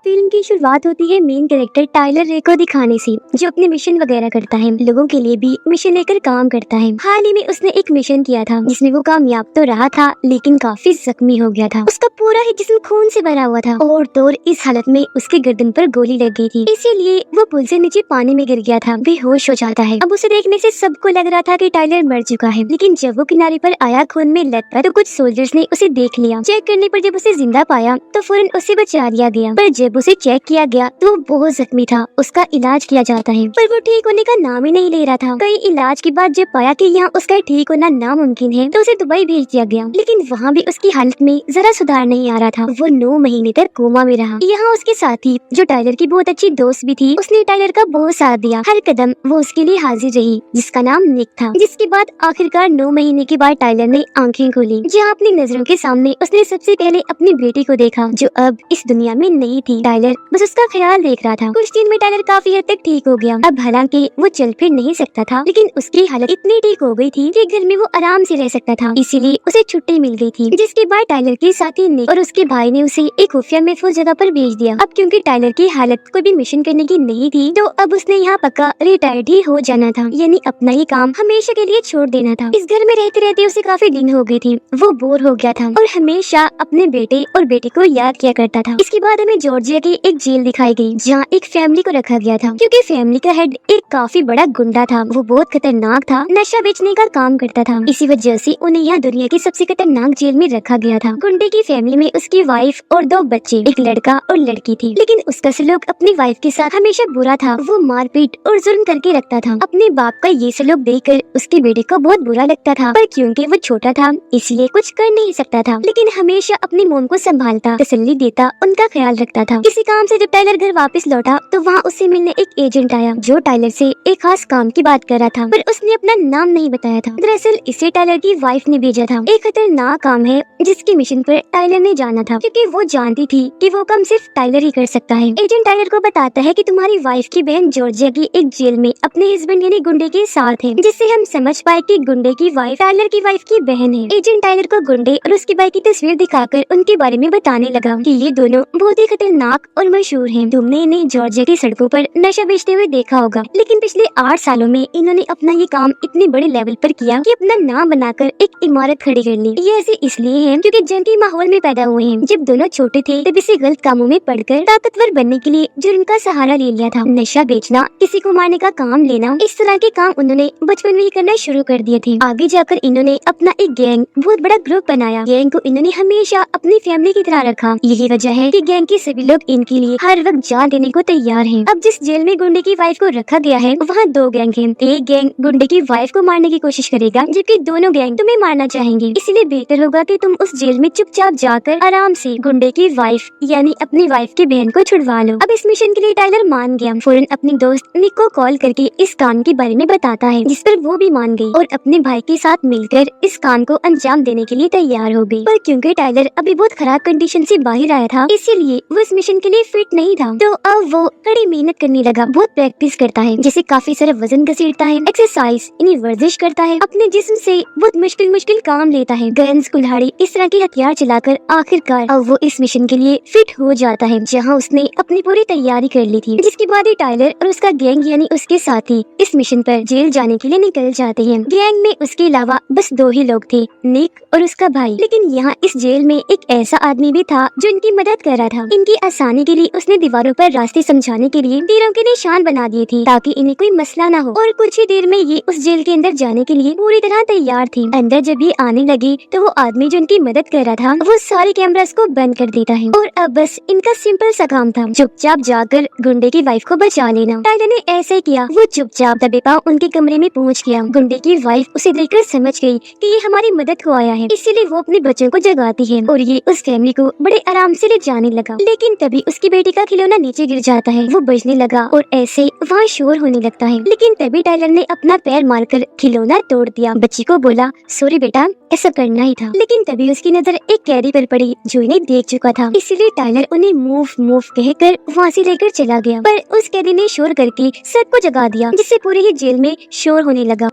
Film की शुरुआत होती है मेन कैरेक्टर टाइलर रे को दिखाने से, जो अपने मिशन वगैरह करता है, लोगों के लिए भी मिशन लेकर काम करता है। हाल ही में उसने एक मिशन किया था जिसमें वो कामयाब तो रहा था लेकिन काफी जख्मी हो गया था। उसका पूरा ही जिस्म खून से भरा हुआ था और तोर इस हालत में उसके गर्दन पर गोली लग गई थी, इसीलिए वो पुल से नीचे पानी में गिर गया था, बेहोश हो जाता है। अब उसे देखने से सबको लग रहा था कि टाइलर मर चुका है, लेकिन जब वो किनारे पर आया खून में लथपथ, तो कुछ सोल्जर्स ने उसे देख लिया। चेक करने पर जब उसे जिंदा पाया तो फौरन उसे बचा लिया गया, पर जब उसे चेक किया गया तो वो बहुत जख्मी था। उसका इलाज किया जाता है पर वो ठीक होने का नाम ही नहीं ले रहा था। कई इलाज के बाद जब पाया कि यहाँ उसका ठीक होना नामुमकिन है तो उसे दुबई भेज दिया गया, लेकिन वहाँ भी उसकी हालत में जरा सुधार नहीं आ रहा था। वो 9 महीने तक कोमा में रहा। यहाँ उसके साथी जो टाइलर की बहुत अच्छी दोस्त भी थी, उसने टाइलर का बहुत साथ दिया, हर कदम वो उसके लिए हाजिर रही, जिसका नाम निक था। जिसके बाद आखिरकार 9 महीने के बाद टाइलर ने आंखें खोली, जहाँ अपनी नजरों के सामने उसने सबसे पहले अपनी बेटी को देखा, जो अब इस दुनिया में नहीं थी। टाइलर बस उसका ख्याल देख रहा था। कुछ दिन में टाइलर काफी हद तक ठीक हो गया। अब हालांकि वो चल फिर नहीं सकता था, लेकिन उसकी हालत इतनी ठीक हो गई थी कि घर में वो आराम से रह सकता था, इसीलिए उसे छुट्टी मिल गई थी। जिसके बाद टाइलर के साथी निक और उसके भाई ने उसे एक खुफिया महफूज जगह पर भेज दिया। अब क्योंकि टाइलर की हालत कोई भी मिशन करने की नहीं थी, तो अब उसने यहाँ पक्का रिटायर्ड ही हो जाना था, यानी अपना ही काम हमेशा के लिए छोड़ देना था। इस घर में रहते रहते उसे काफी दिन हो गई थी, वो बोर हो गया था और हमेशा अपने बेटे और बेटी को याद किया करता था। इसके बाद हमें जॉर्जिया की एक जेल दिखाई गई, जहाँ एक फैमिली को रखा गया था। क्योंकि फैमिली का हेड एक काफी बड़ा गुंडा था, वो बहुत खतरनाक था, नशा बेचने का काम करता था। इसी वजह से उन्हें यहाँ दुनिया की सबसे खतरनाक जेल में रखा गया था। गुंडे की फैमिली में उसकी वाइफ और 2 बच्चे, एक लड़का और लड़की थी, लेकिन उसका सलूक अपनी वाइफ के साथ हमेशा बुरा था। वो मारपीट और जुल्म करके रखता था। अपने बाप का ये सलूक देखकर उसके बेटे को बहुत बुरा लगता था, पर क्योंकि वो छोटा था इसलिए कुछ कर नहीं सकता था, लेकिन हमेशा अपनी मोम को संभालता, तसल्ली देता, उनका ख्याल रखता था। इसी काम से जब टाइलर घर वापस लौटा तो वहाँ उससे मिलने एक एजेंट आया, जो टाइलर से एक खास काम की बात कर रहा था, पर उसने अपना नाम नहीं बताया था। दरअसल इसे टाइलर की वाइफ ने भेजा था। एक खतरनाक काम है जिसके मिशन पर टाइलर ने जाना था, क्योंकि वो जानती थी कि वो काम सिर्फ टाइलर ही कर सकता है। एजेंट टाइलर को बताता है कि तुम्हारी वाइफ की बहन जॉर्जिया की एक जेल में अपने हस्बैंड यानी गुंडे के साथ है, जिससे हम समझ पाए कि गुंडे की वाइफ टाइलर की वाइफ की बहन है। एजेंट टाइलर को गुंडे और उसके भाई की तस्वीर दिखाकर उनके बारे में बताने लगा कि ये दोनों बहुत ही खतरनाक और मशहूर हैं। तुमने इन्हें जॉर्जिया की सड़कों पर नशा बेचते हुए देखा होगा, लेकिन पिछले 8 सालों में इन्होंने अपना ये काम इतने बड़े लेवल पर किया कि अपना नाम बनाकर एक इमारत खड़ी कर ली। ये ऐसे इसलिए है क्योंकि जंग के माहौल में पैदा हुए हैं। जब दोनों छोटे थे तब इसे गलत कामों में पढ़कर ताकतवर बनने के लिए जुर्म का सहारा ले लिया था। नशा बेचना, किसी को मारने का काम लेना, इस तरह के काम उन्होंने बचपन में ही करना शुरू कर दिए थे। आगे जाकर इन्होंने अपना एक गैंग, बहुत बड़ा ग्रुप बनाया। गैंग को इन्होंने हमेशा अपनी फैमिली की तरह रखा। यही वजह है कि गैंग के सभी लोग इनके लिए हर वक्त जान देने को तैयार हैं। अब जिस जेल में गुंडे की वाइफ को रखा गया है वहाँ 2 गैंग हैं। एक गैंग गुंडे की वाइफ को मारने की कोशिश करेगा, जबकि दोनों गैंग तुम्हें मारना चाहेंगे। इसलिए बेहतर होगा कि तुम उस जेल में चुपचाप जाकर आराम से गुंडे की वाइफ यानी अपनी वाइफ की बहन को छुड़वा लो। अब इस मिशन के लिए टाइलर मान गया। फौरन अपनी दोस्त निक को कॉल करके इस काम के बारे में बताता है, जिस पर वो भी मान गई और अपने भाई के साथ मिलकर इस काम को अंजाम देने के लिए तैयार हो गई। पर क्योंकि टाइलर अभी बहुत खराब कंडीशन से बाहर आया था, इसीलिए वो इस मिशन के लिए फिट नहीं था। तो अब वो कड़ी मेहनत करने लगा, बहुत प्रैक्टिस करता है, जैसे काफी सारा वजन घसीटता है, एक्सरसाइज यानी वर्जिश करता है, अपने जिस्म से बहुत मुश्किल काम लेता है, गन्स, कुल्हाड़ी, इस तरह के हथियार चलाकर आखिरकार अब वो इस मिशन के लिए फिट हो जाता है, जहाँ उसने अपनी पूरी तैयारी कर ली थी। जिसके बाद ही टाइलर और उसका गैंग यानी उसके साथी इस मिशन पर जेल जाने के लिए निकल जाते हैं। गैंग में उसके अलावा बस 2 ही लोग थे, निक और उसका भाई। लेकिन यहाँ इस जेल में एक ऐसा आदमी भी था जो इनकी मदद कर रहा था। इनकी आसानी के लिए उसने दीवारों पर रास्ते समझाने के लिए तीरों के निशान बना दिए थे, ताकि इन्हें कोई मसला ना हो। और कुछ ही देर में ये उस जेल के अंदर जाने के लिए पूरी तरह तैयार थी। अंदर जब ये आने लगी तो वो आदमी जो इनकी मदद कर रहा था वो सारे कैमरास को बंद कर देता है, और अब बस इनका सिंपल सा काम था चुपचाप जाकर गुंडे की वाइफ को बचा लेना। टाइलर ने ऐसे किया। वो चुपचाप दबे पांव उनके कमरे में पहुंच गया। गुंडे की वाइफ उसे देखकर समझ गई कि ये हमारी मदद को आया है, इसीलिए वो अपने बच्चों को जगाती है और ये उस फैमिली को बड़े आराम से ले जाने लगा। लेकिन तभी उसकी बेटी का खिलौना नीचे गिर जाता है, वो बजने लगा और ऐसे वहाँ शोर होने लगता है। लेकिन तभी टाइलर ने अपना पैर मारकर खिलौना तोड़ दिया। बच्ची को बोला, सॉरी बेटा, ऐसा करना ही था। लेकिन तभी उसकी नजर एक कैदी पर पड़ी जो इन्हें देख चुका था, इसलिए टाइलर उन्हें मूव कहकर वहाँ से लेकर चला गया। पर उस कैदी ने शोर करके सबको जगा दिया, जिससे पूरे ही जेल में शोर होने लगा।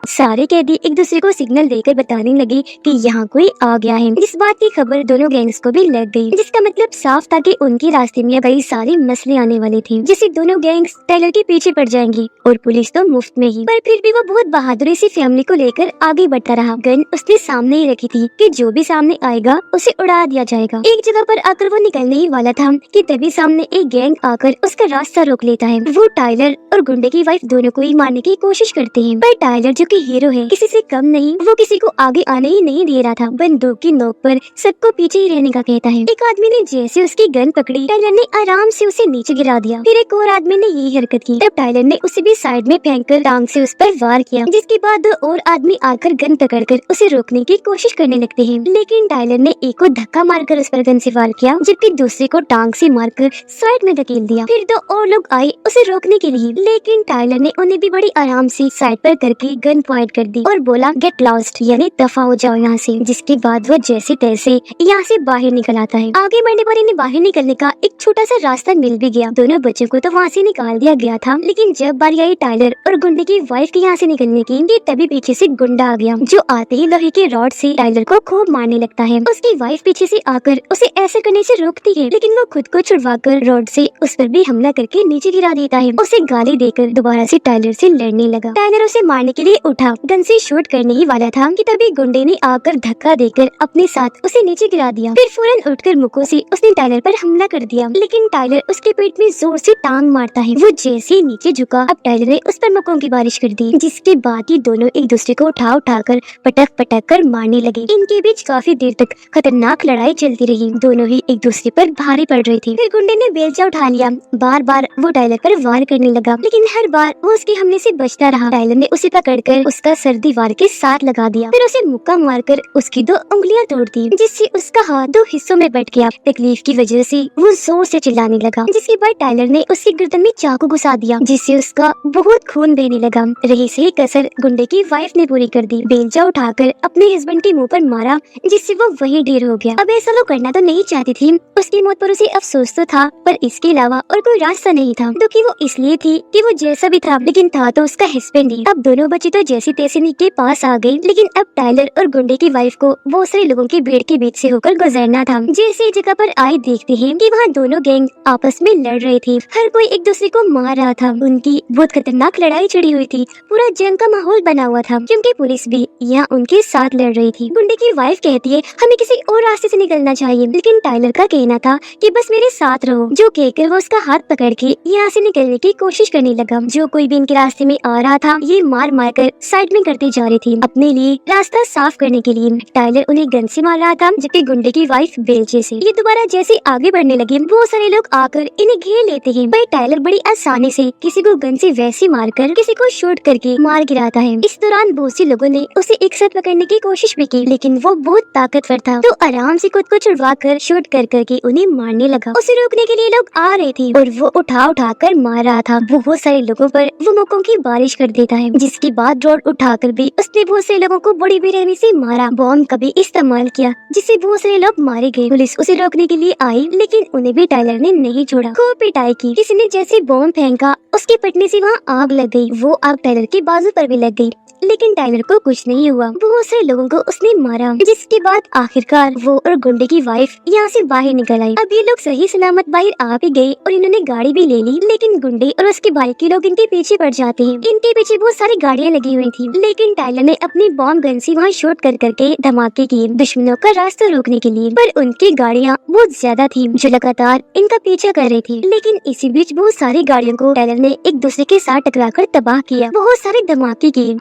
सारे कैदी एक दूसरे को सिग्नल देकर बताने लगे कि यहाँ कोई आ गया है। इस बात की खबर दोनों गैंग्स को भी लग गई, जिसका मतलब साफ था कि उनके रास्ते में कई सारे मसले आने वाले थे, जिससे दोनों गैंग्स टाइलर के पीछे पड़ जाएंगी और पुलिस तो मुफ्त में ही। पर फिर भी वो बहुत बहादुरी से फैमिली को लेकर आगे बढ़ता रहा। गन उसने सामने ही रखी थी कि जो भी सामने आएगा उसे उड़ा दिया जाएगा। एक जगह पर आकर वो निकलने ही वाला था कि तभी सामने एक गैंग आकर उसका रास्ता रोक लेता है। वो टाइलर और गुंडे की वाइफ दोनों को ही मारने की कोशिश करते हैं, पर टाइलर जो कि हीरो है किसी से कम नहीं, वो किसी को आगे आने ही नहीं दे रहा था। बंदूक की नोक पर सबको पीछे ही रहने का कहता है। एक आदमी ने जैसे उसकी गन पकड़ी, टाइलर ने आराम से उसे नीचे गिरा दिया। फिर एक और आदमी ने यही हरकत की, तब टाइलर ने उसे भी साइड में फेंककर टांग से उस पर वार किया, जिसके बाद दो और आदमी आकर गन पकड़कर उसे रोकने की कोशिश करने लगते हैं। लेकिन टाइलर ने एक को धक्का मारकर उस पर गन से वार किया, जबकि दूसरे को टांग से मारकर साइड में धकेल दिया। फिर दो और लोग आए उसे रोकने के लिए, लेकिन टाइलर ने उन्हें भी बड़ी आराम से साइड पर करके गन पॉइंट कर दी और बोला गेट लॉस्ट, यानी दफा हो जाओ यहाँ से। जिसके बाद वो जैसे तैसे यहाँ से बाहर निकल आता है। आगे बढ़ने पर इन्हें बाहर निकलने का एक छोटा सा रास्ता मिल भी गया। दोनों बच्चों को तो वहाँ से निकाल दिया गया था, लेकिन जब बारी आई टाइलर और गुंडे की वाइफ के यहाँ से निकलने की, तभी पीछे से गुंडा आ गया, जो आते ही लोहे के रॉड से टाइलर को खूब मारने लगता है। उसकी वाइफ पीछे से आकर उसे ऐसे करने से रोकती है, लेकिन वो खुद को छुड़वाकर रॉड से उस पर भी हमला करके नीचे गिरा देता है। उसे गाली देकर दोबारा से टाइलर से लड़ने लगा। टाइलर उसे मारने के लिए उठा, गन से शूट करने ही वाला था कि तभी गुंडे ने आकर धक्का देकर अपने साथ उसे नीचे गिरा दिया। फिर फौरन उठकर मुक्कों से उसने टाइलर पर हमला कर दिया, लेकिन टाइलर उसके पेट में जोर से टांग मारता है। वो जैसे ही नीचे झुका, अब टाइलर ने उस पर मुक्कों की बारिश कर दी, जिसके बाद ही दोनों एक दूसरे को उठाकर पटक कर मारने लगे। इनके बीच काफी देर तक खतरनाक लड़ाई चलती रही। दोनों ही एक दूसरे पर भारी पड़ रहे थे। फिर गुंडे ने बेलचा उठा लिया, बार बार वो टाइलर पर वार करने लगा, लेकिन हर बार वो उसके हमले से बचता रहा। टाइलर ने उसे पकड़कर उसका सर दीवार के साथ लगा दिया, फिर उसे मुक्का मारकर उसकी 2 उंगलियां तोड़ दी, जिससे उसका हाथ 2 हिस्सों में बट गया। तकलीफ की वजह से वो जोर से चिल्लाने लगा, जिसके बाद टाइलर ने उसकी गर्दन में चाकू घुसा दिया, जिससे उसका बहुत खून बहने लगा। रही से कसर गुंडे की वाइफ ने पूरी कर दी। बेलचा उठाकर अपने हस्बैंड के मुंह पर मारा, जिससे वो वही ढेर हो गया। अब ऐसा वो करना तो नहीं चाहती थी, उसकी मौत पर उसे अफसोस तो था, पर इसके अलावा और कोई रास्ता नहीं था। दुखी वो इसलिए थी कि वो जैसा भी था, लेकिन था तो उसका हस्बैंड ही। अब दोनों बच्चे तो जैसे तैसे नी के पास आ गए, लेकिन अब टाइलर और गुंडे की वाइफ को बहुत सारे लोगों की भीड़ के बीच से होकर गुजरना था। जैसे जगह पर आए देखते हैं कि वहाँ दोनों गैंग आपस में लड़ रहे थे। हर कोई एक दूसरे को मार रहा था। उनकी बहुत खतरनाक लड़ाई छिड़ी हुई थी। पूरा जंग का माहौल बना हुआ था, क्योंकि पुलिस भी यहाँ उनके साथ लड़ रही थी। गुंडे की वाइफ कहती है हमें किसी और रास्ते से निकलना चाहिए, लेकिन टाइलर का कहना था कि बस मेरे साथ रहो। जो कहकर वो उसका हाथ पकड़ के यहाँ से निकलने की कोशिश करने लगा। जो कोई भी इनके रास्ते में आ रहा था, ये मार कर साइड में करते जा रहे थे अपने लिए रास्ता साफ करने के लिए। टाइलर उन्हें गन से मार रहा था, जबकि गुंडे की वाइफ बेलचे से। ये दोबारा जैसे आगे बढ़ने लगे, बहुत सारे लोग आकर इन्हें घेर लेते हैं, पर टाइलर बड़ी आसानी से किसी को गन से वैसे मारकर किसी को शूट करके मार गिराता है। इस दौरान बहुत से लोगों ने उसे एक साथ पकड़ने की कोशिश भी की, लेकिन वो बहुत ताकतवर था, तो आराम से खुद को छुड़वा कर शूट करके उन्हें मारने लगा। उसे रोकने के लिए लोग आ रहे थे और वो उठा कर मार रहा था। बहुत सारे लोगों पर वो मुक्कों की बारिश कर देता है, जिसके बाद रोड उठाकर भी उसने बहुत से लोगों को बड़ी बेरहमी से मारा। बॉम्ब का भी इस्तेमाल किया, जिससे बहुत सारे लोग मारे गए। पुलिस उसे रोकने के लिए आई, लेकिन उन्हें भी टाइलर ने नहीं छोड़ा। खूब पिटाई की। किसी ने जैसे बॉम्ब फेंका, उसके फटने से वहाँ आग लग गई। वो आग टाइलर के बाजू पर भी लग गई, लेकिन टाइलर को कुछ नहीं हुआ। बहुत सारे लोगों को उसने मारा, जिसके बाद आखिरकार वो और गुंडे की वाइफ यहाँ से बाहर निकल आई। अब ये लोग सही सलामत बाहर आ भी गए और इन्होंने गाड़ी भी ले ली, लेकिन गुंडे और उसके भाई के लोग इनके पीछे पड़ जाते हैं। इनके पीछे बहुत सारी गाड़ियाँ लगी हुई थी, लेकिन टाइलर ने अपनी बॉम्ब गन से वहाँ शूट करके धमाके किए दुश्मनों का रास्ता रोकने के लिए। पर उनकी गाड़ियाँ बहुत ज्यादा थी, जो लगातार इनका पीछा कर रही थी। लेकिन इसी बीच बहुत सारी गाड़ियों को टाइलर ने एक दूसरे के साथ टकराकर तबाह किया। बहुत सारे धमाके किए,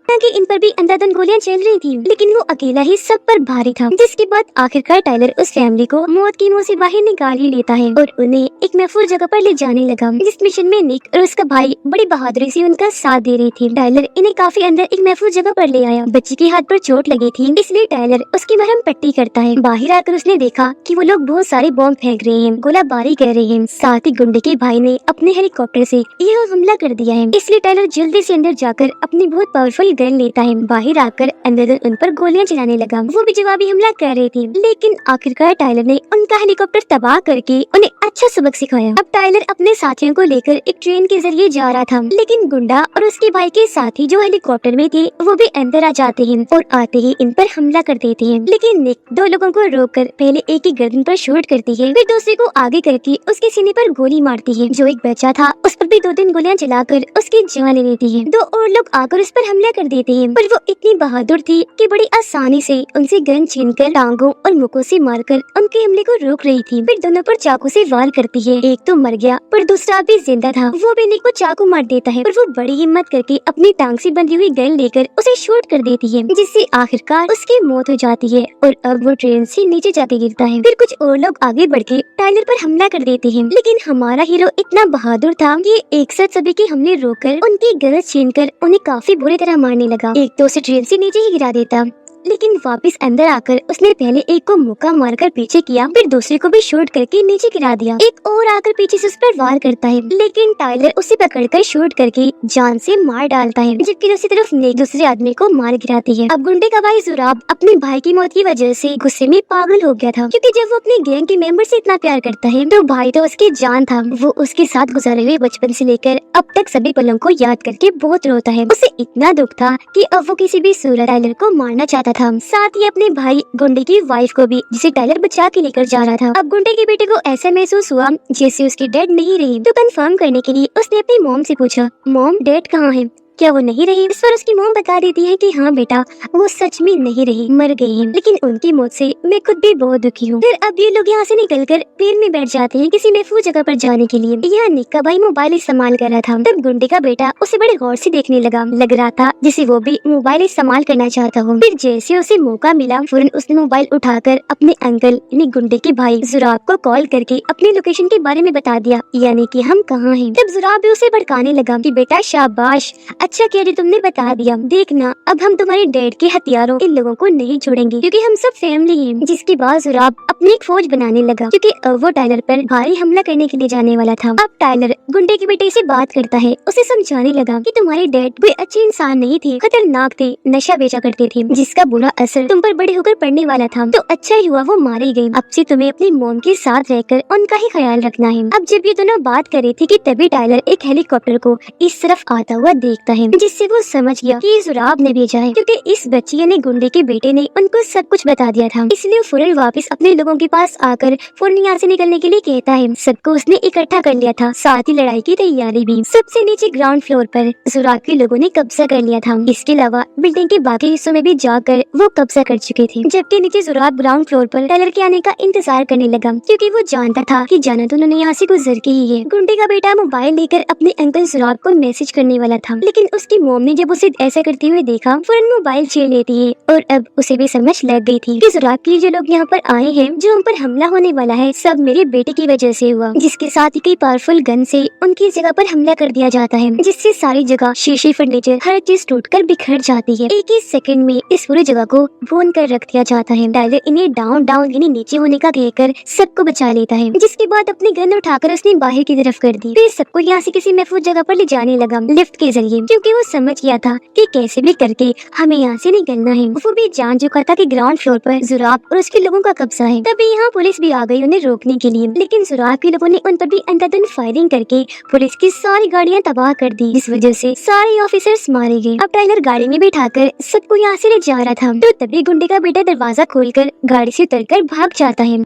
कि इन पर भी अंधाधुंध गोलियां चल रही थी, लेकिन वो अकेला ही सब पर भारी था। जिसके बाद आखिरकार टाइलर उस फैमिली को मौत की मुंह से बाहर निकाल ही लेता है और उन्हें एक महफूज जगह पर ले जाने लगा। जिस मिशन में निक और उसका भाई बड़ी बहादुरी से उनका साथ दे रही थी। टाइलर इन्हें काफी अंदर एक महफूज जगह पर ले आया। बच्चे के हाथ पर चोट लगी थी, इसलिए टाइलर उसकी मरहम पट्टी करता है। बाहर आकर उसने देखा कि वो लोग बहुत सारे बॉम्ब फेंक रहे हैं, गोलाबारी कर रहे हैं। साथ ही गुंडे के भाई ने अपने हेलीकॉप्टर से यह हमला कर दिया है, इसलिए टाइलर जल्दी से अंदर जाकर अपनी बहुत पावरफुल गन लेता है, बाहर आकर अंदर उन पर गोलियां चलाने लगा। वो भी जवाबी हमला कर रहे थे, लेकिन आखिरकार टाइलर ने उनका हेलीकॉप्टर तबाह करके उन्हें अच्छा सबक सिखाया। अब टाइलर अपने साथियों को लेकर एक ट्रेन के जरिए जा रहा था, लेकिन गुंडा और उसके भाई के साथी जो हेलीकॉप्टर में थे वो भी अंदर आ जाते हैं और आते ही इन पर हमला कर देते हैं। लेकिन निक दो लोगों को रोककर पहले एक की गर्दन पर शूट करती है, फिर दूसरे को आगे करके उसके सीने पर गोली मारती है। जो एक बच्चा था उस पर भी 2-3 गोलियां चलाकर उसकी जान ले लेती है। दो और लोग आकर उस पर हमला कर देते हैं, पर वो इतनी बहादुर थी कि बड़ी आसानी से उनसे गन छीनकर टांगों और मुखों से मारकर उनके हमले को रोक रही थी। फिर दोनों पर चाकू से वार करती है। एक तो मर गया पर दूसरा भी जिंदा था। वो भी निक को चाकू मार देता है, पर वो बड़ी हिम्मत करके अपनी टांग से बंधी हुई गन लेकर उसे शूट कर देती है, जिससे आखिरकार उसकी मौत हो जाती है और अब वो ट्रेन से नीचे जाके गिरता है। फिर कुछ और लोग आगे बढ़ के टाइलर पर हमला कर देते हैं, लेकिन हमारा हीरो इतना बहादुर था कि एक साथ सभी के हमले रोककर उनकी गन छीनकर उन्हें काफी बुरी तरह मारने लगा। एक तो उसे ट्रेन से नीचे ही गिरा देता, लेकिन वापस अंदर आकर उसने पहले एक को मुक्का मारकर पीछे किया, फिर दूसरे को भी शूट करके नीचे गिरा दिया। एक और आकर पीछे से उस पर वार करता है, लेकिन टाइलर उसे पकड़कर शूट करके जान से मार डालता है, जबकि दूसरी तरफ नेक दूसरे आदमी को मार गिराती है। अब गुंडे का भाई जुराब अपने भाई की मौत की वजह से गुस्से में पागल हो गया था, क्योंकि जब वो अपने गैंग के मेंबर से इतना प्यार करता है तो भाई तो उसकी जान था। वो उसके साथ गुजारे हुए बचपन से लेकर अब तक सभी पलों को याद करके बहुत रोता है। उसे इतना दुख था कि अब वो किसी भी सूरत टाइलर को मारना चाहता था, साथ ही अपने भाई गुंडे की वाइफ को भी, जिसे टाइलर बचा के लेकर जा रहा था। अब गुंडे के बेटे को ऐसा महसूस हुआ जैसे उसकी डैड नहीं रही, तो कंफर्म करने के लिए उसने अपनी मॉम से पूछा, मॉम डैड कहाँ है, क्या वो नहीं रही? इस पर उसकी मॉम बता देती है कि हाँ बेटा, वो सच में नहीं रही, मर गई है। लेकिन उनकी मौत से मैं खुद भी बहुत दुखी हूँ। फिर अब ये लोग यहाँ से निकलकर प्लेन में बैठ जाते हैं किसी महफूज जगह पर जाने के लिए। यहाँ निक का भाई मोबाइल इस्तेमाल कर रहा था, तब गुंडे का बेटा उसे बड़े गौर से देखने लगा। लग रहा था जैसे वो भी मोबाइल इस्तेमाल करना चाहता हो। फिर जैसे उसे मौका मिला फौरन उसने मोबाइल उठाकर अपने अंकल यानी गुंडे के भाई जुराब को कॉल करके अपनी लोकेशन के बारे में बता दिया, यानी कि हम कहाँ हैं। तब जुराब भी उसे भड़काने लगा कि बेटा शाबाश, अच्छा किया जो तुमने बता दिया, देखना अब हम तुम्हारे डैड के हथियारों इन लोगों को नहीं छोड़ेंगे, क्योंकि हम सब फैमिली हैं। जिसके बाद जुराब अपनी एक फौज बनाने लगा, क्योंकि अब वो टाइलर पर भारी हमला करने के लिए जाने वाला था। अब टाइलर गुंडे के बेटे से बात करता है, उसे समझाने लगा कि तुम्हारे डैड कोई अच्छे इंसान नहीं थे, खतरनाक थे, नशा बेचा करते थे, जिसका बुरा असर तुम पर बड़े होकर पड़ने वाला था। तो अच्छा ही हुआ वो मारे गए। अब से तुम्हें अपनी मॉम के साथ रहकर उनका ही ख्याल रखना है। अब जब ये दोनों बात कर रही थी कि तभी टाइलर एक हेलीकॉप्टर को इस तरफ आता हुआ देखता है, जिससे वो समझ गया कि जुराब ने भेजा है, क्योंकि इस बच्ची यानी गुंडे के बेटे ने उनको सब कुछ बता दिया था। इसलिए फौरन वापस अपने लोगों के पास आकर फौरन यहाँ से निकलने के लिए कहता है। सबको उसने इकट्ठा कर लिया था, साथ ही लड़ाई की तैयारी भी। सबसे नीचे ग्राउंड फ्लोर पर जुराब के लोगों ने कब्जा कर लिया था। इसके अलावा बिल्डिंग के बाकी हिस्सों में भी जाकर वो कब्जा कर चुके थे, जबकि नीचे जुराब ग्राउंड फ्लोर पर टाइलर के आने का इंतजार करने लगा, क्योंकि वो जानता था कि जाना तो उन्होंने यहाँ से गुजर के ही है। गुंडे का बेटा मोबाइल लेकर अपने अंकल जुराब को मैसेज करने वाला था, लेकिन उसकी मॉम ने जब उसे ऐसा करते हुए देखा फौरन मोबाइल छीन लेती है, और अब उसे भी समझ लग गई थी कि जुराब के जो लोग यहाँ पर आए हैं, जो उन पर हमला होने वाला है, सब मेरे बेटे की वजह से हुआ, जिसके साथ ही कई पावरफुल गन से उनकी जगह पर हमला कर दिया जाता है, जिससे सारी जगह शीशे फर्नीचर हर चीज टूटकर बिखर जाती है। एक ही सेकंड में इस पूरी जगह को भून कर रख दिया जाता है। टाइलर इन्हें डाउन डाउन यानी नीचे होने का कहकर सबको बचा लेता है, जिसके बाद अपनी गन उठाकर उसने बाहर की तरफ कर दी। फिर सबको यहाँ से किसी महफूज जगह पर ले जाने लगा लिफ्ट के जरिए, क्योंकि वो समझ गया था कि कैसे भी करके हमें यहाँ से निकलना है। वो भी जान चुका था कि ग्राउंड फ्लोर पर जुराब और उसके लोगों का कब्जा है। तभी यहाँ पुलिस भी आ गई उन्हें रोकने के लिए, लेकिन जुराब के लोगों ने उन पर भी अंधाधुंध फायरिंग करके पुलिस की सारी गाड़ियाँ तबाह कर दी, जिस वजह से सारे ऑफिसर्स मारे गए। अब टाइलर गाड़ी में बैठाकर सबको यहाँ से ले जा रहा था, तो तभी गुंडे का बेटा दरवाजा खोलकर गाड़ी से उतरकर भाग जाता है।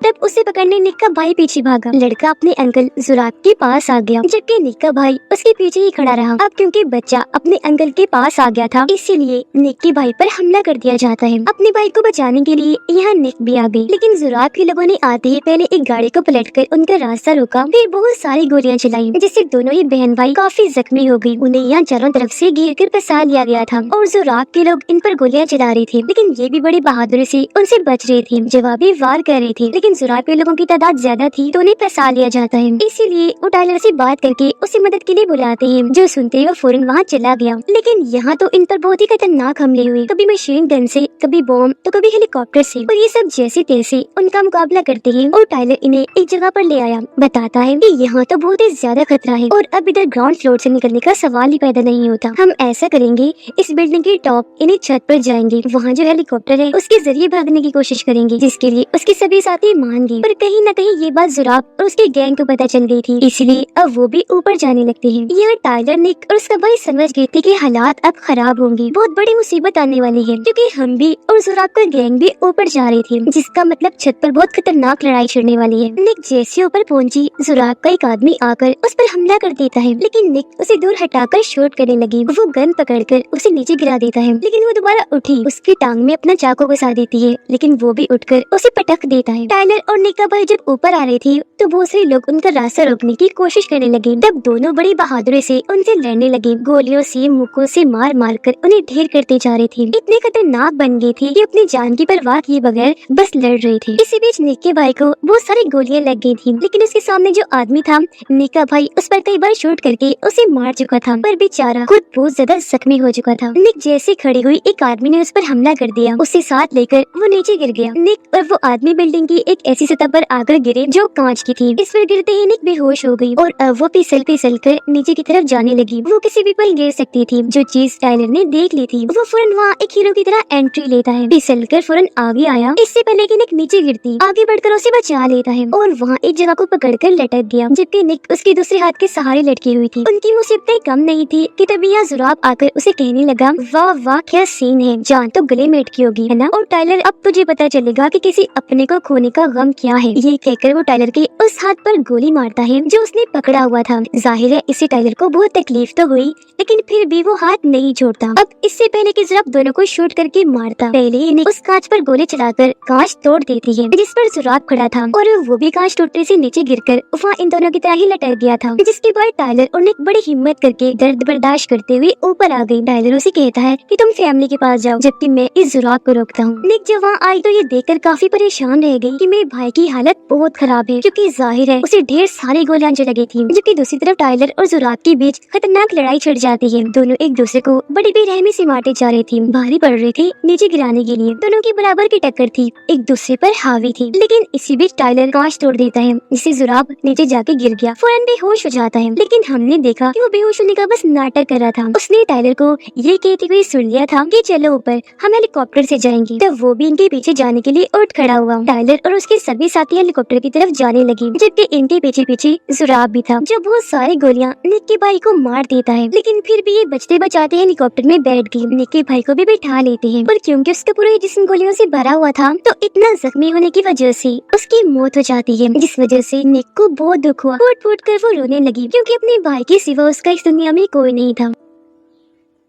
तब उसे पकड़ने निक का भाई पीछे भागा। लड़का अपने अंकल जुराब के पास आ गया, जबकि निक का भाई उसके पीछे ही खड़ा रहा। अब क्योंकि बच्चा अपने अंकल के पास आ गया था, इसीलिए निक के भाई पर हमला कर दिया जाता है। अपने भाई को बचाने के लिए यहाँ निक भी आ गई, लेकिन जुराब के लोगों ने आते ही पहले एक गाड़ी को पलटकर उनका रास्ता रोका, फिर बहुत सारी गोलियां चलाई, जिससे दोनों ही बहन भाई काफी जख्मी हो गई। उन्हें यहाँ चारों तरफ से घेर कर फंसा लिया गया था, और जुराब के लोग इन पर गोलियां चला रहे थे, लेकिन ये भी बड़ी बहादुरी से उनसे बच रहे थे, जवाबी वार कर रहे थे। लेकिन लेकिन जुराब के लोगों की तादाद ज्यादा थी तो उन्हें फंसा लिया जाता है। इसीलिए वो टाइलर से बात करके उसे मदद के लिए बुलाते हैं, जो सुनते ही वो फौरन वहाँ चला गया। लेकिन यहाँ तो इन पर बहुत ही खतरनाक हमले हुए, कभी मशीन गन से, कभी बॉम्ब, तो कभी हेलीकॉप्टर से, और ये सब जैसे तैसे उनका मुकाबला करते हैं। और टाइलर इन्हें एक जगह पर ले आया, बताता है कि यहाँ तो बहुत ही ज्यादा खतरा है और अब इधर ग्राउंड फ्लोर से निकलने का सवाल ही पैदा नहीं होता। हम ऐसा करेंगे, इस बिल्डिंग की टॉप यानी छत पर जाएंगे, वहाँ जो हेलीकॉप्टर है उसके जरिए भागने की कोशिश करेंगे, जिसके लिए उसके सभी साथी मान गए। पर कहीं न कहीं ये बात जुराब और उसके गैंग को पता चल गई थी, इसलिए अब वो भी ऊपर जाने लगते हैं। यह टाइलर, निक और उसका भाई समझ गए थे कि हालात अब खराब होंगे, बहुत बड़ी मुसीबत आने वाली है, क्योंकि हम भी और जुराब का गैंग भी ऊपर जा रहे थे, जिसका मतलब छत पर बहुत खतरनाक लड़ाई छिड़ने वाली है। निक जैसे ऊपर पहुंची, जुराब का एक आदमी आकर उस पर हमला कर देता है, लेकिन निक उसे दूर हटाकर शूट करने लगी। वो गन पकड़कर उसे नीचे गिरा देता है, लेकिन वो दोबारा उठी, उसकी टांग में अपना चाकू घुसा देती है, लेकिन वो भी उठकर उसे पटक देता है। टाइलर और निक का भाई जब ऊपर आ रहे थे तो बहुत से लोग उनका रास्ता रोकने की कोशिश करने लगे। तब दोनों बड़ी बहादुरी से उनसे लड़ने लगे, गोलियों से, मुक्कों से मार मार कर उन्हें ढेर करते जा रहे थे। इतने खतरनाक बन गए थे कि अपनी जान की परवाह किए बगैर बस लड़ रहे थे। इसी बीच निक के भाई को बहुत सारी गोलियां लग गई थी, लेकिन उसके सामने जो आदमी था, निक का भाई, उस पर कई बार शूट करके उसे मार चुका था, पर बेचारा खुद बहुत ज्यादा जख्मी हो चुका था। निक जैसे खड़ी हुई, एक आदमी ने उस पर हमला कर दिया, उसे साथ लेकर वो नीचे गिर गया। निक और वो आदमी बिल्डिंग की एक ऐसी सतह पर आकर गिरे जो कांच की थी। इस पर गिरते ही निक बेहोश हो गई और अब वो फिसल फिसल कर नीचे की तरफ जाने लगी। वो किसी भी पल गिर सकती थी, जो चीज टाइलर ने देख ली थी। वो फौरन वहाँ एक हीरो की तरह एंट्री लेता है, फिसल कर फौरन आगे आया, इससे पहले कि निक नीचे गिरती, आगे बढ़कर उसे बचा लेता है और वहाँ एक जगह को पकड़कर लटक गया, जबकि निक उसके दूसरे हाथ के सहारे लटकी हुई थी। उनकी मुसीबतें कम नहीं थी कि तभी यहाँ जुराब आकर उसे कहने लगा, वाह वाह क्या सीन है, जान तो गले में अटकी होगी, है ना? और टाइलर, अब तुझे पता चलेगा कि किसी अपने को खोने का गम क्या है। ये कहकर वो टाइलर के उस हाथ पर गोली मारता है जो उसने पकड़ा हुआ था। जाहिर है इससे टाइलर को बहुत तकलीफ तो हुई, लेकिन फिर भी वो हाथ नहीं छोड़ता। अब इससे पहले कि जुराब दोनों को शूट करके मारता, पहले ही उस कांच पर गोली चलाकर कांच तोड़ देती है, जिस पर जुराब खड़ा था, और वो भी कांच टूटने से नीचे गिरकर वहाँ इन दोनों की तरह ही लटक गया था। जिसके बाद टाइलर और निक बड़ी हिम्मत करके दर्द बर्दाश्त करते हुए ऊपर आ गई। टाइलर उसे कहता है कि तुम फैमिली के पास जाओ, जबकि मैं इस जुराब को रोकता हूँ। निक जब वहाँ आई तो ये देखकर काफी परेशान रह गई कि मेरे भाई की हालत बहुत खराब है, क्योंकि जाहिर है उसे ढेर सारी गोलियां लगी थी। जबकि दूसरी तरफ टाइलर और जुराब के बीच खतरनाक लड़ाई छिड़ जाती है। दोनों एक दूसरे को बड़ी बेरहमी से मारते जा रहे थे, भारी पड़ रहे थे नीचे गिराने के लिए। दोनों की बराबर की टक्कर थी, एक दूसरे पर हावी थी। लेकिन इसी बीच टाइलर कांच तोड़ देता है, जिससे जुराब नीचे जाके गिर गया, फौरन बेहोश हो जाता है। लेकिन हमने देखा कि वो बेहोश होने का बस नाटक कर रहा था। उसने टाइलर को ये कहते हुए सुन लिया था कि चलो ऊपर, हम हेलीकॉप्टर से जाएंगे। तब वो भी इनके पीछे जाने के लिए उठ खड़ा हुआ। टाइलर और उसके सभी साथी हेलीकॉप्टर की तरफ जाने लगे, जबकि इनके पीछे पीछे जुराब भी था, जो बहुत सारी गोलियां निक के भाई को मार देता है। लेकिन फिर भी ये बचते बचाते हेलीकॉप्टर में बैठ गई। निक के भाई को भी बिठा लेते हैं, पर क्योंकि उसका पूरा जिस्म गोलियों से भरा हुआ था, तो इतना जख्मी होने की वजह से उसकी मौत हो जाती है, जिस वजह से निक को बहुत दुख हुआ। फूट फूट कर वो रोने लगी, क्योंकि अपने भाई के सिवा उसका इस दुनिया में कोई नहीं था।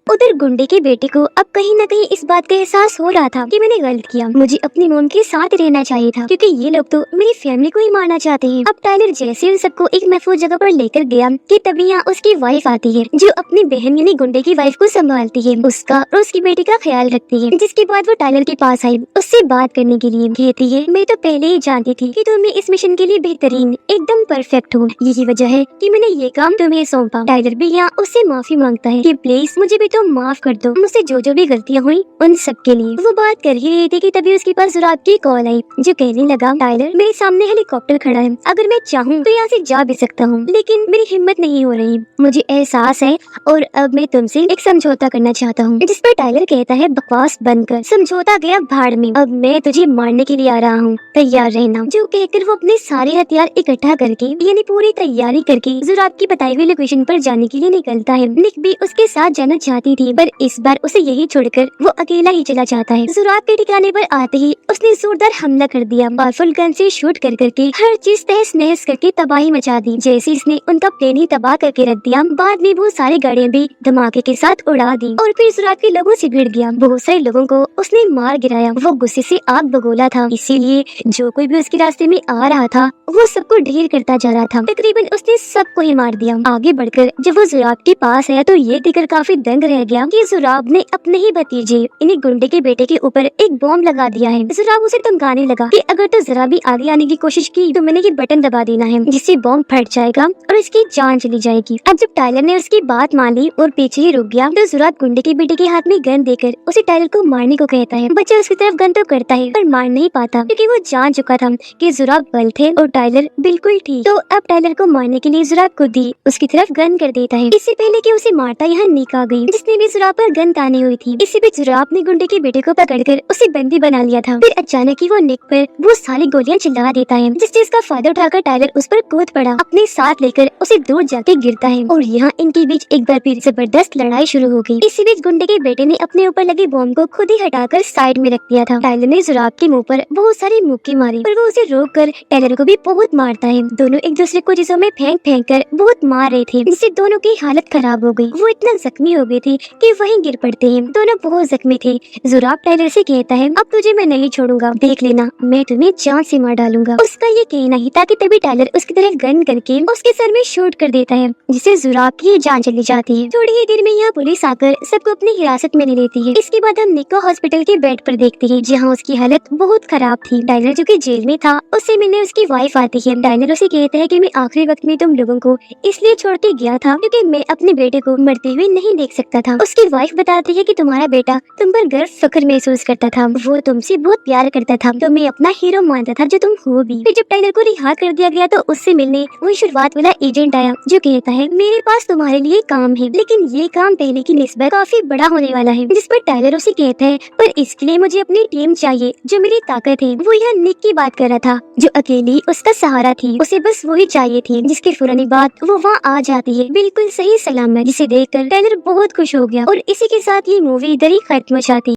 उधर गुंडे के बेटे को अब कहीं न कहीं इस बात का एहसास हो रहा था कि मैंने गलत किया, मुझे अपनी मॉम के साथ रहना चाहिए था, क्योंकि ये लोग तो मेरी फैमिली को ही मारना चाहते हैं। अब टाइलर जैसे उन सबको एक महफूज जगह पर लेकर गया कि तभी यहाँ उसकी वाइफ आती है, जो अपनी बहन यानी गुंडे की वाइफ को संभालती है, उसका और उसकी बेटी का ख्याल रखती है। जिसके बाद वो टाइलर के पास आई, उससे बात करने के लिए। कहती है, मैं तो पहले ही जानती थी कि तुम्हें इस मिशन के लिए बेहतरीन, एकदम परफेक्ट हो, यही वजह है कि मैंने ये काम तुम्हें सौंपा। टाइलर भी यहाँ उससे माफी मांगता है कि प्लीज मुझे भी तो माफ कर दो, मुझसे जो भी गलतियाँ हुई उन सब के लिए। वो बात कर ही रही थी कि तभी उसके पास जुराब की कॉल आई, जो कहने लगा, टाइलर मेरे सामने हेलीकॉप्टर खड़ा है, अगर मैं चाहूँ तो यहाँ से जा भी सकता हूँ, लेकिन मेरी हिम्मत नहीं हो रही, मुझे एहसास है और अब मैं तुमसे एक समझौता करना चाहता हूँ। जिस पर टाइलर कहता है, बकवास बंद कर, समझौता गया भाड़ में, अब मैं तुझे मारने के लिए आ रहा हूँ, तैयार रहना। जो कहकर वो अपने सारे हथियार इकट्ठा करके यानी पूरी तैयारी करके जुराब की बताई हुई लोकेशन पर जाने के लिए निकलता है। निक भी उसके साथ जाना चाहती थी, पर इस बार उसे यही छोड़कर वो अकेला ही चला जाता है। जुराब के ठिकाने पर आते ही उसने जोरदार हमला कर दिया, पावरफुल गन से शूट कर करके हर चीज तहस नहस करके तबाही मचा दी। जैसे इसने उनका प्लेन ही तबाह करके रख दिया, बाद में वो सारी गाड़ियां भी धमाके के साथ उड़ा दी और फिर जुराब के लोगों से भिड़ गया। बहुत सारे लोगों को उसने मार गिराया। वो गुस्से से आग बगोला था, इसीलिए जो कोई भी उसके रास्ते में आ रहा था वो सबको ढेर करता जा रहा था। तकरीबन उसने सबको ही मार दिया। आगे बढ़कर जब वो जुराब के पास आया तो ये देखकर काफी दंग रह गया कि जुराब ने अपने ही भतीजे इन्हीं गुंडे के बेटे के ऊपर एक बॉम्ब लगा दिया है। जुराब उसे धमकाने लगा कि अगर तो जरा भी आगे आने की कोशिश की तो मैंने ये बटन दबा देना है, जिससे बॉम्ब फट जाएगा और इसकी जान चली जाएगी। अब जब टाइलर ने उसकी बात मान ली और पीछे ही रुक गया तो जुराब गुंडे के बेटे के हाथ में गन देकर उसे टाइलर को मारने को कहता है। बच्चा उसकी तरफ गन तो करता है पर मार नहीं पाता, क्योंकि वो जान चुका था कि जुराब बल थे और टाइलर बिल्कुल ठीक। तो अब टाइलर को मारने के लिए जुराब खुद ही उसकी तरफ गन कर देता है। इससे पहले कि उसे मारता यहाँ निक आ गई, जिसने भी जुराब पर गन तानी हुई थी। इससे भी जुराब ने गुंडे के बेटे को पकड़कर उसे बंदी बना लिया था। फिर अचानक ही वो निक पर वो सारी गोलियां चिल्ला देता है, जिससे इसका फायदा उठाकर टाइलर उस पर कूद पड़ा, अपने साथ लेकर उसे दूर जाके गिरता है और यहाँ इनके बीच एक बार फिर जबरदस्त लड़ाई शुरू हो गई। इसी बीच गुंडे के बेटे ने अपने ऊपर लगे बॉम्ब को खुद ही हटाकर साइड में रख दिया था। टाइलर ने जुराब के मुंह पर बहुत सारी मुक्के मारी और वो उसे रोक कर टाइलर को भी बहुत मारता है। दोनों एक दूसरे को चीजों में फेंक फेंक कर बहुत मार रहे थे, जिससे दोनों की हालत खराब हो गई। वो इतना जख्मी हो गए थे कि वहीं गिर पड़ते हैं। दोनों बहुत जख्मी थे। जुराब टाइलर से कहता है, अब तुझे मैं नहीं छोड़ूंगा, देख लेना मैं तुम्हें जान से मार डालूंगा। उसका ये कहना ही था कि तभी टाइलर उसकी तरफ गन करके उसके सर में शूट कर देता है, जिससे जुराब की जान चली जाती है। थोड़ी ही देर में यहाँ पुलिस आकर सबको अपनी हिरासत में ले लेती है। इसके बाद हम निक को हॉस्पिटल के बेड पर देखते हैं, जहाँ उसकी हालत बहुत खराब थी। टाइलर जो कि जेल में था, उससे मिलने उसकी वाइफ आती है। टाइलर उसे कहता है कि मैं आखिरी वक्त में तुम लोगों को इसलिए छोड़ के गया था क्योंकि मैं अपने बेटे को मरते हुए नहीं देख सकता था। उसकी वाइफ बताती है कि तुम्हारा बेटा तुम पर गर्व फख्र महसूस करता था, वो तुमसे बहुत प्यार करता था, तो मैं अपना हीरो मानता था, जो तुम हो भी। फिर जब टाइलर को रिहा कर दिया गया तो उससे मिलने वही शुरुआत वाला एजेंट आया, जो कहता है मेरे पास तुम्हारे लिए काम है, लेकिन ये काम पहले की निस्बत काफी बड़ा होने वाला है। जिस पर टाइलर उसे कहता है, पर इसके लिए मुझे अपनी टीम चाहिए जो मेरी ताकत है। वो यहाँ निक की बात कर रहा था, जो अकेली उसका सहारा थी, उसे बस वही चाहिए थी। जिसके फौरन बाद वो वहाँ आ जाती है बिल्कुल सही सलामत, जिसे देखकर टाइलर बहुत खुश हो गया। और इसी के साथ ये मूवी इधर ही खत्म हो जाती।